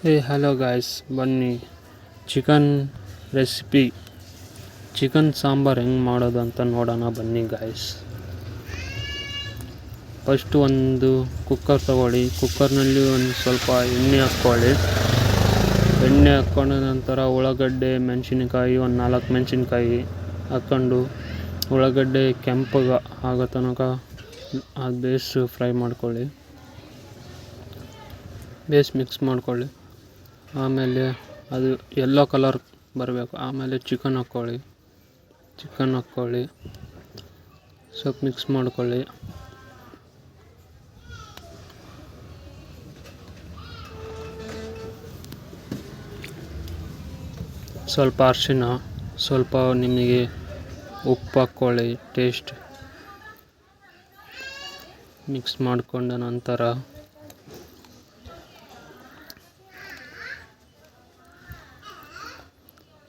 Hello guys, ಬನ್ನಿ chicken recipe chicken sambar ಹೆಂಗೆ ಮಾಡೋದು ಅಂತ ನೋಡೋಣ ಬನ್ನಿ ಗಾಯ್ಸ್. ಫಸ್ಟು ಒಂದು ಕುಕ್ಕರ್ ತಗೊಳ್ಳಿ. ಕುಕ್ಕರ್ನಲ್ಲಿ ಒಂದು ಸ್ವಲ್ಪ ಎಣ್ಣೆ ಹಾಕ್ಕೊಳ್ಳಿ. ಎಣ್ಣೆ ಹಾಕ್ಕೊಂಡ ನಂತರ ಉಳ್ಳಾಗಡ್ಡೆ, ಮೆಣಸಿನ್ಕಾಯಿ, ಒಂದು 4 ಮೆಣಸಿನ್ಕಾಯಿ ಹಾಕ್ಕೊಂಡು ಉಳ್ಳಾಗಡ್ಡೆ ಕೆಂಪಗೆ ಆಗೋ ತನಕ ಅದು ಬೇಸ್ ಫ್ರೈ ಮಾಡ್ಕೊಳ್ಳಿ. ಬೇಸ್ ಮಿಕ್ಸ್ ಮಾಡ್ಕೊಳ್ಳಿ. ಆಮೇಲೆ ಅದು ಯೆಲ್ಲೋ ಕಲರ್ ಬರಬೇಕು. ಆಮೇಲೆ ಚಿಕನ್ ಹಾಕ್ಕೊಳ್ಳಿ. ಸ್ವಲ್ಪ ಮಿಕ್ಸ್ ಮಾಡ್ಕೊಳ್ಳಿ. ಸ್ವಲ್ಪ ಅರಿಶಿನ, ಸ್ವಲ್ಪ ನಿಮಗೆ ಉಪ್ಪು ಹಾಕ್ಕೊಳ್ಳಿ ಟೇಸ್ಟ್. ಮಿಕ್ಸ್ ಮಾಡಿಕೊಂಡ ನಂತರ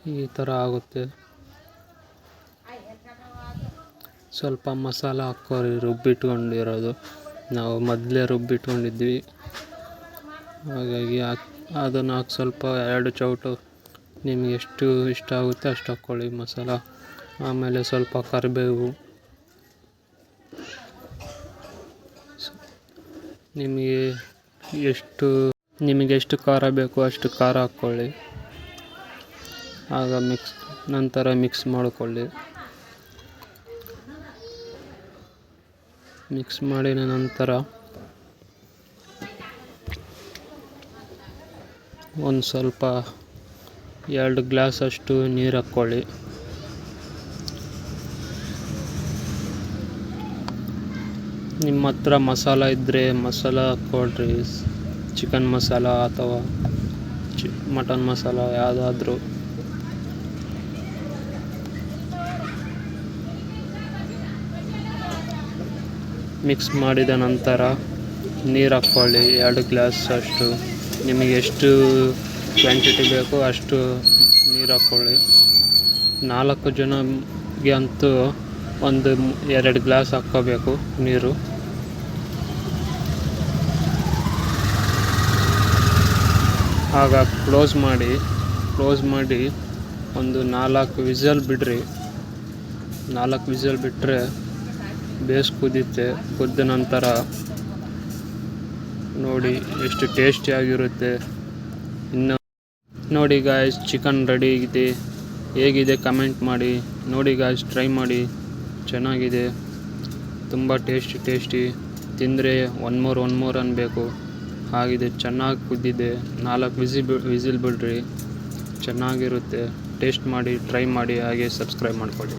ಈ ಥರ ಆಗುತ್ತೆ. ಸ್ವಲ್ಪ ಮಸಾಲ ಹಾಕ್ಕೊಳ್ಳಿ, ರುಬ್ಬಿಟ್ಕೊಂಡಿರೋದು. ನಾವು ಮೊದಲೇ ರುಬ್ಬಿಟ್ಕೊಂಡಿದ್ವಿ, ಹಾಗಾಗಿ ಅದನ್ನು ಸ್ವಲ್ಪ 2 ಚೌಟು ನಿಮಗೆ ಎಷ್ಟು ಇಷ್ಟ ಆಗುತ್ತೆ ಅಷ್ಟು ಹಾಕ್ಕೊಳ್ಳಿ ಮಸಾಲ. ಆಮೇಲೆ ಸ್ವಲ್ಪ ಕರಿಬೇವು, ನಿಮಗೆ ಎಷ್ಟು ಖಾರ ಬೇಕು ಅಷ್ಟು ಖಾರ ಹಾಕ್ಕೊಳ್ಳಿ. ಆಗ ನಂತರ ಮಿಕ್ಸ್ ಮಾಡಿಕೊಳ್ಳಿ. ಮಿಕ್ಸ್ ಮಾಡಿದ ನಂತರ ಒಂದು ಸ್ವಲ್ಪ 2 ಗ್ಲಾಸ್ ಅಷ್ಟು ನೀರು ಹಾಕ್ಕೊಳ್ಳಿ. ನಿಮ್ಮ ಹತ್ರ ಮಸಾಲ ಇದ್ದರೆ ಮಸಾಲ ಹಾಕ್ಕೊಳ್ರಿ. ಚಿಕನ್ ಮಸಾಲ ಅಥವಾ ಮಟನ್ ಮಸಾಲ ಯಾವುದಾದ್ರೂ. ಮಿಕ್ಸ್ ಮಾಡಿದ ನಂತರ ನೀರು ಹಾಕ್ಕೊಳ್ಳಿ 2 ಗ್ಲಾಸ್ ಅಷ್ಟು. ನಿಮಗೆ ಎಷ್ಟು ಕ್ವಾಂಟಿಟಿ ಬೇಕೋ ಅಷ್ಟು ನೀರು ಹಾಕ್ಕೊಳ್ಳಿ. 4 ಜನಕ್ಕೆ ಅಂತೂ ಒಂದು 2 ಗ್ಲಾಸ್ ಹಾಕ್ಕೋಬೇಕು ನೀರು. ಆಗ ಕ್ಲೋಸ್ ಮಾಡಿ ಒಂದು 4 ವಿಸಲ್ ಬಿಡ್ರಿ. 4 ವಿಸಲ್ ಬಿಟ್ಟರೆ ಬೇಸ್ ಕುದಿಯುತ್ತೆ. ಕುದ್ದ ನಂತರ ನೋಡಿ ಎಷ್ಟು ಟೇಸ್ಟಿಯಾಗಿರುತ್ತೆ. ಇನ್ನು ನೋಡಿ ಗಾಯ್ಸ್, ಚಿಕನ್ ರೆಡಿ ಇದೆ. ಹೇಗಿದೆ ಕಮೆಂಟ್ ಮಾಡಿ. ನೋಡಿ ಗಾಯ್ಸ್, ಟ್ರೈ ಮಾಡಿ, ಚೆನ್ನಾಗಿದೆ, ತುಂಬ ಟೇಸ್ಟಿ. ತಿಂದರೆ ಒನ್ ಮೋರ್ ಅನ್ನಬೇಕು. ಹಾಗಿದೆ, ಚೆನ್ನಾಗಿ ಕುದ್ದಿದೆ. 4 ವಿಸಿಲ್ ಬಿಡ್ರಿ, ಚೆನ್ನಾಗಿರುತ್ತೆ. ಟೇಸ್ಟ್ ಮಾಡಿ, ಟ್ರೈ ಮಾಡಿ, ಹಾಗೆ ಸಬ್ಸ್ಕ್ರೈಬ್ ಮಾಡ್ಕೊಳ್ಳಿ.